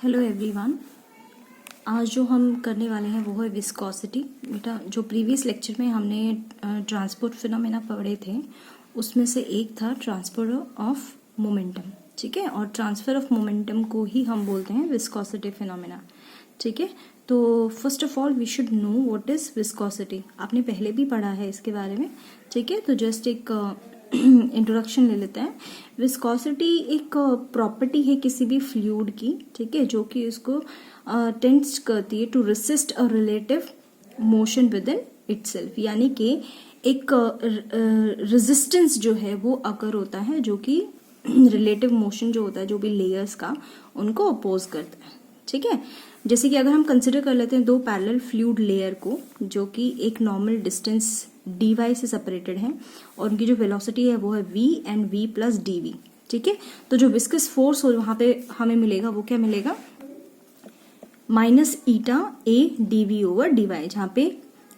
Hello everyone. आज जो हम करने वाले हैं वो है विस्कोसिटी। बेटा जो प्रीवियस लेक्चर में हमने ट्रांसपोर्ट फिनोमेना पढ़े थे उसमें से एक था ट्रांसफर ऑफ मोमेंटम, ठीक है। और ट्रांसफर ऑफ मोमेंटम को ही हम बोलते हैं विस्कोसिटी फिनोमेना, ठीक है। तो first of all we should know what is viscosity. आपने पहले भी पढ़ा है इसके बारे में, ठीक है। तो जस्ट एक इंट्रोडक्शन ले लेते हैं। विस्कोसिटी एक प्रॉपर्टी है किसी भी फ्लूइड की, ठीक है, जो कि इसको टेंड्स करती है to resist a relative motion within itself, यानी कि एक रेजिस्टेंस जो है वो अकर होता है जो कि रिलेटिव मोशन जो होता है जो भी लेयर्स का उनको अपोज करता है, ठीक है। जैसे कि अगर हम कंसिडर कर लेते हैं दो पैरेलल फ्लूइड लेयर को जो कि एक नॉर्मल डिस्टेंस dy से सेपरेटेड है और उनकी जो वेलोसिटी है वो है v and v plus dv, ठीक है। तो जो विस्कस फोर्स हो वहां पे हमें मिलेगा वो क्या मिलेगा, minus eta a dv over dy, जहां पे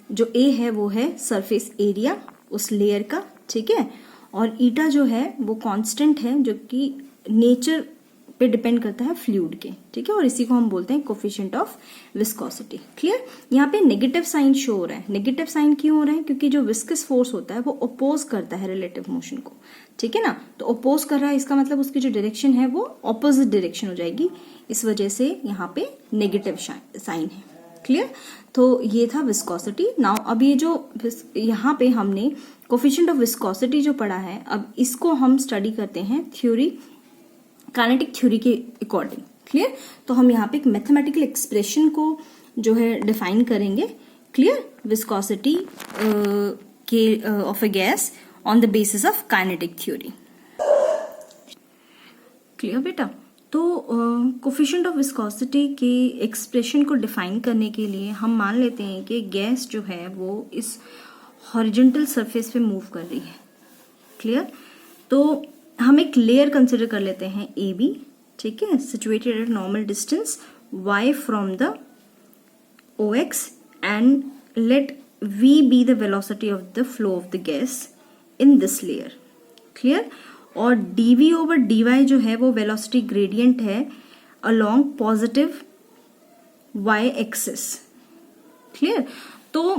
जो a है वो है सरफेस एरिया उस लेयर का, ठीक है। और ईटा जो है वो कांस्टेंट है जो कि नेचर पे डिपेंड करता है फ्लूइड के, ठीक है। और इसी को हम बोलते हैं कोफिशिएंट ऑफ विस्कोसिटी। क्लियर। यहाँ पे नेगेटिव साइन शो हो रहा है। नेगेटिव साइन क्यों हो रहा है, क्योंकि जो विस्कस फोर्स होता है वो अपोज करता है रिलेटिव मोशन को, ठीक है ना। तो अपोज कर रहा है, इसका मतलब उसकी जो डायरेक्शन है वो ऑपोजिट डायरेक्शन हो जाएगी, इस वजह से यहाँ पे नेगेटिव साइन है। क्लियर। तो ये था विस्कोसिटी। नाउ अब ये जो यहाँ पे हमने कोफिशिएंट ऑफ विस्कोसिटी जो पढ़ा है, अब इसको हम स्टडी करते हैं थ्योरी, काइनेटिक थ्योरी के अकॉर्डिंग। क्लियर। तो हम यहाँ पे एक मैथमेटिकल एक्सप्रेशन को जो है डिफाइन करेंगे। क्लियर। विस्कोसिटी के of a gas on the basis of kinetic theory. Clear बेटा। तो कोफिशिएंट ऑफ विस्कोसिटी के एक्सप्रेशन को डिफाइन करने के लिए हम मान लेते हैं कि गैस जो है वो इस हॉरिजॉन्टल सरफेस पे मूव कर रही है। क्लियर। तो हम एक लेयर कंसिडर कर लेते हैं ए बी, ठीक है, situated at normal distance y from the OX and let v be the velocity of the flow of the gas in this layer. Clear. और dv ओवर dy जो है वो velocity gradient है along positive y axis. Clear. तो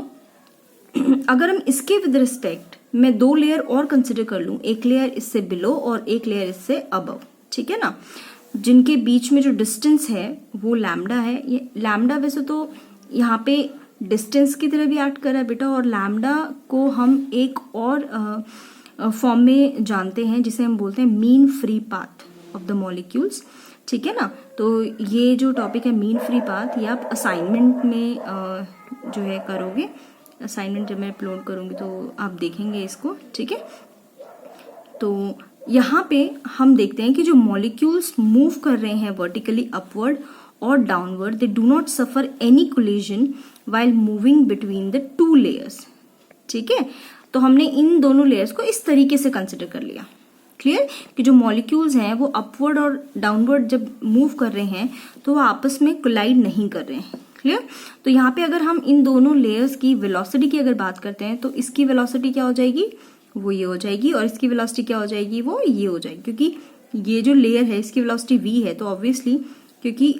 अगर हम इसके with respect मैं दो लेयर और कंसिडर कर लूं, एक लेयर इससे बिलो और एक लेयर इससे अबव, ठीक है ना, जिनके बीच में जो डिस्टेंस है वो लैम्डा है। ये लैम्डा वैसे तो यहाँ पे डिस्टेंस की तरह भी एक्ट कर रहा है बेटा, और लैम्डा को हम एक और फॉर्म में जानते हैं जिसे हम बोलते हैं mean free path of the molecules, ठीक है ना। तो ये जो टॉपिक है मीन फ्री पाथ, ये आप असाइनमेंट में जो है करोगे, असाइनमेंट जब मैं अपलोड करूंगी तो आप देखेंगे इसको, ठीक है। तो यहाँ पे हम देखते हैं कि जो मॉलिक्यूल्स मूव कर रहे हैं वर्टिकली अपवर्ड और downward, they do not suffer any collision while moving between the two layers, ठीक है। तो हमने इन दोनों लेयर्स को इस तरीके से कंसिडर कर लिया। क्लियर। कि जो मॉलिक्यूल्स हैं वो अपवर्ड और डाउनवर्ड जब मूव कर रहे हैं तो वो आपस में कोलाइड नहीं कर रहे हैं। क्लियर। तो यहाँ पे अगर हम इन दोनों लेयर्स की वेलोसिटी की अगर बात करते हैं तो इसकी वेलोसिटी क्या हो जाएगी, वो ये हो जाएगी, और इसकी वेलोसिटी क्या हो जाएगी, वो ये हो जाएगी। क्योंकि ये जो लेयर है इसकी वेलोसिटी v है, तो ऑब्वियसली क्योंकि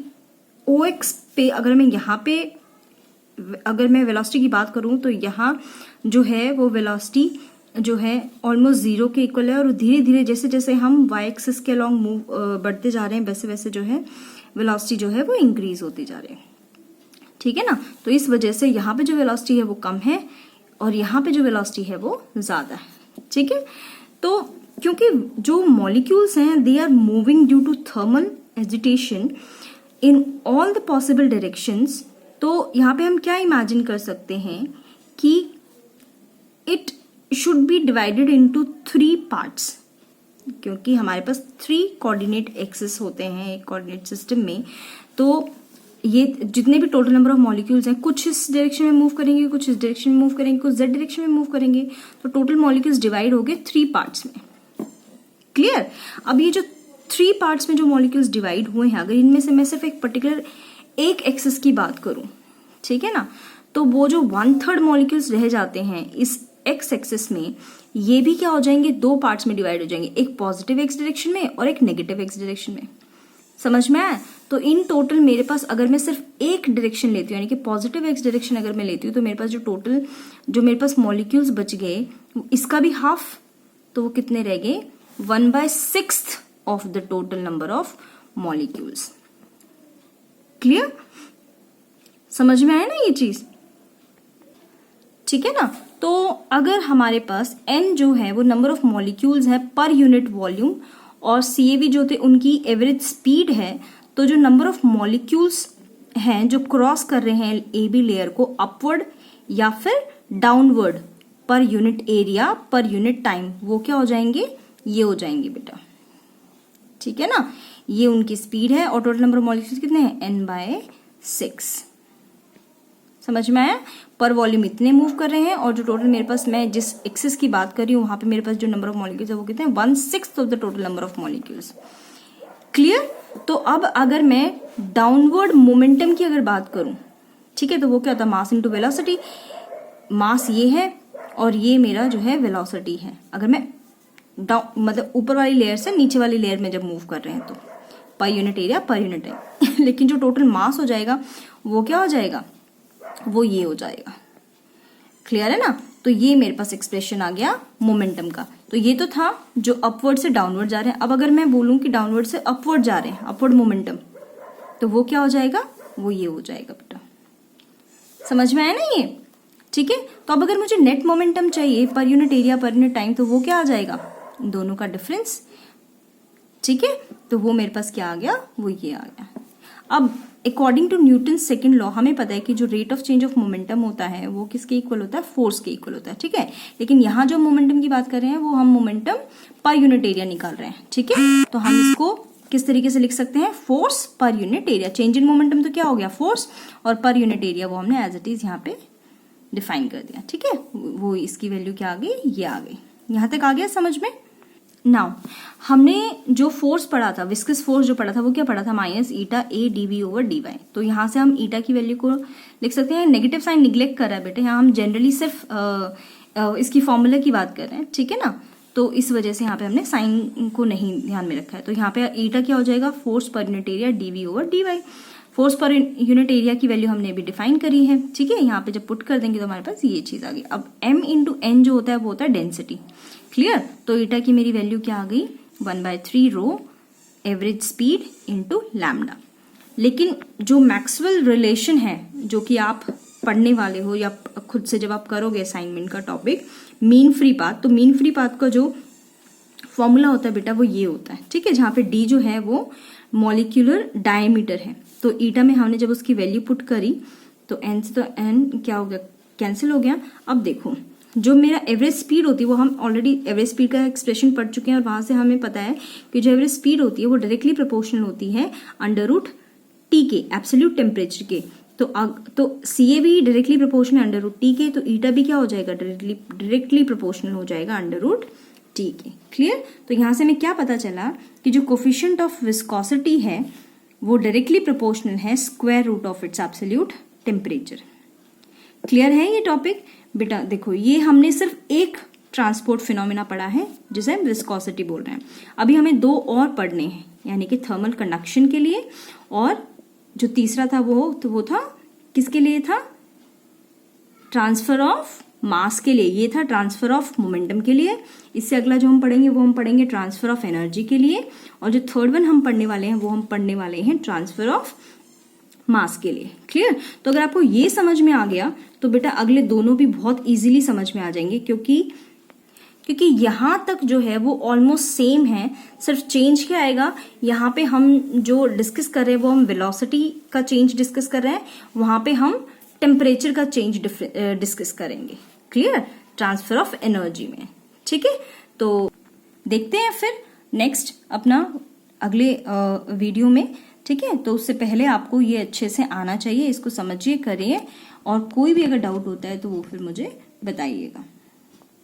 OX पे अगर मैं यहाँ पे अगर मैं वेलोसिटी की बात करूँ तो यहाँ जो है वो वेलोसिटी जो है ऑलमोस्ट जीरो के इक्वल है, और धीरे धीरे जैसे जैसे हम y एक्सिस के अलॉन्ग मूव बढ़ते जा रहे हैं वैसे वैसे जो है वेलोसिटी जो है वो इंक्रीज होती जा रही है, ठीक है ना। तो इस वजह से यहाँ पे जो वेलोसिटी है वो कम है और यहाँ पे जो वेलोसिटी है वो ज्यादा है, ठीक है। तो क्योंकि जो मॉलिक्यूल्स हैं they are moving due to thermal agitation in all the possible directions, तो यहाँ पे हम क्या इमेजिन कर सकते हैं कि it should be divided into 3 parts, क्योंकि हमारे पास 3 कोऑर्डिनेट एक्सिस होते हैं एक कोऑर्डिनेट सिस्टम में। तो ये जितने भी टोटल नंबर ऑफ मॉलिक्यूल्स हैं, कुछ इस डायरेक्शन में मूव करेंगे, कुछ इस डायरेक्शन में मूव करेंगे, कुछ जेड डायरेक्शन में मूव करेंगे, तो टोटल मॉलिक्यूल्स डिवाइड हो गए 3 पार्ट्स में। क्लियर। अब ये जो 3 पार्ट्स में जो मॉलिक्यूल्स डिवाइड हुए हैं, अगर इनमें से मैं सिर्फ एक पर्टिकुलर एक एक्सिस की बात करूं, ठीक है ना, तो वो जो 1/3 मॉलिक्यूल्स रह जाते हैं इस एक्स एक्सिस में, ये भी क्या हो जाएंगे, 2 पार्ट्स में डिवाइड हो जाएंगे, एक पॉजिटिव एक्स डायरेक्शन में और एक नेगेटिव एक्स डायरेक्शन में। समझ में आया। तो इन टोटल मेरे पास अगर मैं सिर्फ एक डायरेक्शन लेती हूँ, यानी कि पॉजिटिव एक्स डायरेक्शन अगर मैं लेती हूँ, तो मेरे पास जो टोटल जो मेरे पास मॉलिक्यूल्स बच गए इसका भी हाफ, तो वो कितने रह गए 1/6 of the total number of molecules. Clear, समझ में आया ना ये चीज? ठीक है ना। तो अगर हमारे पास n जो है वो नंबर ऑफ मॉलिक्यूल्स है पर यूनिट वॉल्यूम और CAV जो थे उनकी एवरेज स्पीड है, तो जो नंबर ऑफ मॉलिक्यूल्स हैं जो क्रॉस कर रहे हैं AB लेयर को अपवर्ड या फिर downward per unit area per unit time, वो क्या हो जाएंगे, ये हो जाएंगे बेटा। ठीक है ना, ये उनकी स्पीड है और टोटल नंबर ऑफ मॉलिक्यूल्स कितने हैं n/6। समझ में आया? पर वॉल्यूम इतने मूव कर रहे हैं और जो टोटल मेरे पास, मैं जिस एक्सिस की बात कर रही हूँ वहां पे मेरे पास जो नंबर ऑफ मॉलिक्यूल्स है वो कितने हैं 1/6 of the total number of molecules. Clear. तो अब अगर मैं डाउनवर्ड मोमेंटम की अगर बात करूं, ठीक है, तो वो क्या होता है मास इनटू वेलोसिटी। मास ये है और ये मेरा जो है वेलोसिटी है। अगर मैं डाउन मतलब ऊपर वाली लेयर से नीचे वाली लेयर में जब मूव कर रहे हैं तो per unit area per unit time लेकिन जो टोटल मास हो जाएगा वो क्या हो जाएगा, वो ये हो जाएगा। क्लियर है ना। तो ये मेरे पास एक्सप्रेशन आ गया मोमेंटम का। तो ये तो था जो अपवर्ड से डाउनवर्ड जा रहे हैं। अब अगर मैं बोलूं कि डाउनवर्ड से अपवर्ड जा रहे हैं, अपवर्ड मोमेंटम, तो वो क्या हो जाएगा, वो ये हो जाएगा बेटा। समझ में आया ना ये? ठीक है। तो अब अगर मुझे नेट मोमेंटम चाहिए per unit area per unit time, तो वो क्या आ जाएगा, दोनों का डिफरेंस। ठीक है। तो वो मेरे पास क्या आ गया, वो ये आ गया। अब according to Newton second law हमें पता है कि जो rate of change of momentum होता है वो किसके इक्वल होता है, फोर्स के इक्वल होता है। ठीक है। लेकिन यहाँ जो मोमेंटम की बात कर रहे हैं वो हम मोमेंटम पर यूनिट एरिया निकाल रहे हैं। ठीक है। तो हम इसको किस तरीके से लिख सकते हैं, force per unit area. Change in momentum तो क्या हो गया फोर्स, और पर यूनिट एरिया वो हमने एज इट इज यहाँ पे डिफाइन कर दिया। ठीक है। वो इसकी वैल्यू क्या आ गई, ये आ गई। यहां तक आ गया समझ में। नाउ हमने जो फोर्स पढ़ा था, विस्कस फोर्स जो पढ़ा था, वो क्या पढ़ा था, माइनस ईटा ए dv/dy। तो यहाँ से हम ईटा की वैल्यू को लिख सकते हैं। नेगेटिव साइन निग्लेक्ट कर रहा है बेटे, यहाँ हम जनरली सिर्फ इसकी फॉर्मूला की बात कर रहे हैं। ठीक है ना। तो इस वजह से यहाँ पे हमने साइन को नहीं ध्यान में रखा है। तो यहाँ पे ईटा क्या हो जाएगा, force per unit area dv/dy। Force per unit area की वैल्यू हमने भी डिफाइन करी है। ठीक है। यहाँ पे जब पुट कर देंगे तो हमारे पास ये चीज आ गई। अब m इंटू एन जो होता है वो होता है डेंसिटी। क्लियर। तो ईटा की मेरी वैल्यू क्या आ गई, 1/3 रो एवरेज स्पीड इंटू लैम्डा। लेकिन जो मैक्सवेल रिलेशन है जो कि आप पढ़ने वाले हो या खुद से जब आप करोगे असाइनमेंट का टॉपिक मीन फ्री पाथ, तो मीन फ्री पाथ का जो फॉर्मूला होता है बेटा वो ये होता है। ठीक है। जहाँ पे डी जो है वो मॉलिक्यूलर डायमीटर है। तो ईटा में हमने जब उसकी वैल्यू पुट करी तो एन से तो एन क्या हो गया, कैंसिल हो गया। अब देखो जो मेरा एवरेज स्पीड होती है वो हम ऑलरेडी एवरेज स्पीड का एक्सप्रेशन पढ़ चुके हैं और वहां से हमें पता है कि जो एवरेज स्पीड होती है वो डायरेक्टली प्रोपोर्शनल होती है √T के, एब्सोल्यूट टेम्परेचर के। तो CAV डायरेक्टली प्रोपोर्शनल √T के, तो ईटा भी क्या हो जाएगा, डायरेक्टली प्रोपोर्शनल हो जाएगा √T के। क्लियर। तो यहां से हमें क्या पता चला कि जो कोफिशिएंट ऑफ विस्कोसिटी है वो डायरेक्टली प्रोपोर्शनल है square root of its absolute temperature. Clear है ये टॉपिक बेटा। देखो ये हमने सिर्फ एक ट्रांसपोर्ट फिनोमेना पढ़ा है जिसे हम विस्कोसिटी बोल रहे हैं। अभी हमें दो और पढ़ने हैं, यानी कि थर्मल कंडक्शन के लिए, और जो तीसरा था वो था किसके लिए था, ट्रांसफर ऑफ मास के लिए। ये था ट्रांसफर ऑफ मोमेंटम के लिए। इससे अगला जो हम पढ़ेंगे वो हम पढ़ेंगे ट्रांसफर ऑफ एनर्जी के लिए, और जो थर्ड वन हम पढ़ने वाले हैं वो हम पढ़ने वाले हैं ट्रांसफर ऑफ मास के लिए। क्लियर। तो अगर आपको ये समझ में आ गया तो बेटा अगले दोनों भी बहुत इजीली समझ में आ जाएंगे, क्योंकि यहां तक जो है वो ऑलमोस्ट सेम है। सिर्फ चेंज क्या आएगा, यहाँ पे हम जो डिस्कस कर रहे हैं वो हम वेलोसिटी का चेंज डिस्कस कर रहे हैं, वहां पे हम टेम्परेचर का चेंज डिस्कस करेंगे। क्लियर। ट्रांसफर ऑफ एनर्जी में। ठीक है। तो देखते हैं फिर नेक्स्ट अपना अगले वीडियो में। ठीक है। तो उससे पहले आपको ये अच्छे से आना चाहिए, इसको समझिए, करिए, और कोई भी अगर डाउट होता है तो वो फिर मुझे बताइएगा।